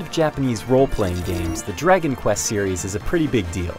love Japanese role-playing games, the Dragon Quest series is a pretty big deal.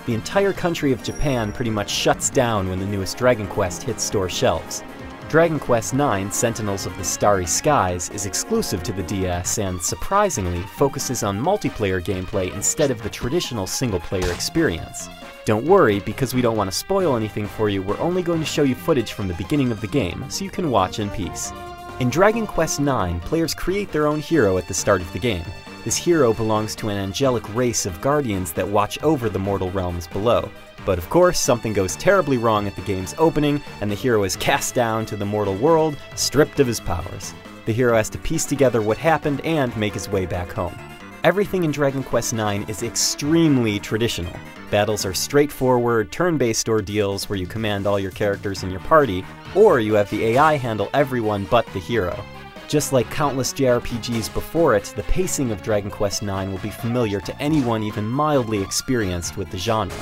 The entire country of Japan pretty much shuts down when the newest Dragon Quest hits store shelves. Dragon Quest IX, Sentinels of the Starry Skies, is exclusive to the DS and, surprisingly, focuses on multiplayer gameplay instead of the traditional single-player experience. Don't worry, because we don't want to spoil anything for you, we're only going to show you footage from the beginning of the game, so you can watch in peace. In Dragon Quest IX, players create their own hero at the start of the game. This hero belongs to an angelic race of guardians that watch over the mortal realms below. But of course, something goes terribly wrong at the game's opening, and the hero is cast down to the mortal world, stripped of his powers. The hero has to piece together what happened and make his way back home. Everything in Dragon Quest IX is extremely traditional. Battles are straightforward, turn-based ordeals where you command all your characters in your party, or you have the AI handle everyone but the hero. Just like countless JRPGs before it, the pacing of Dragon Quest IX will be familiar to anyone even mildly experienced with the genre.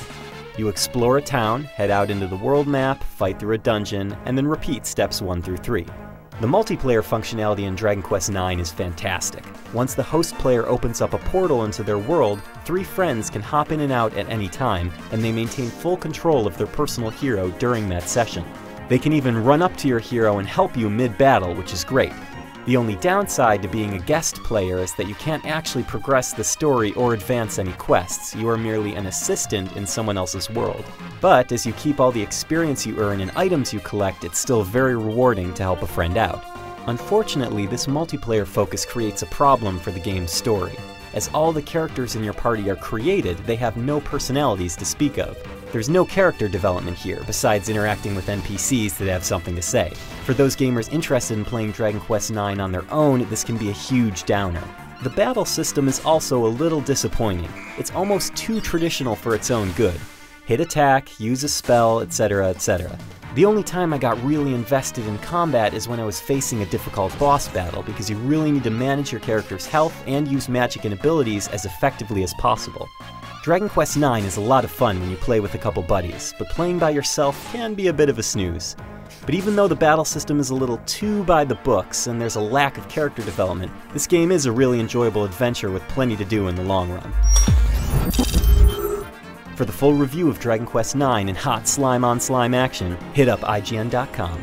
You explore a town, head out into the world map, fight through a dungeon, and then repeat steps 1 through 3. The multiplayer functionality in Dragon Quest IX is fantastic. Once the host player opens up a portal into their world, 3 friends can hop in and out at any time, and they maintain full control of their personal hero during that session. They can even run up to your hero and help you mid-battle, which is great. The only downside to being a guest player is that you can't actually progress the story or advance any quests. You are merely an assistant in someone else's world. But as you keep all the experience you earn and items you collect, it's still very rewarding to help a friend out. Unfortunately, this multiplayer focus creates a problem for the game's story. As all the characters in your party are created, they have no personalities to speak of. There's no character development here, besides interacting with NPCs that have something to say. For those gamers interested in playing Dragon Quest IX on their own, this can be a huge downer. The battle system is also a little disappointing. It's almost too traditional for its own good. Hit attack, use a spell, etc., etc. The only time I got really invested in combat is when I was facing a difficult boss battle, because you really need to manage your character's health and use magic and abilities as effectively as possible. Dragon Quest IX is a lot of fun when you play with a couple buddies, but playing by yourself can be a bit of a snooze. But even though the battle system is a little too by the books and there's a lack of character development, this game is a really enjoyable adventure with plenty to do in the long run. For the full review of Dragon Quest IX and hot slime-on-slime action, hit up IGN.com.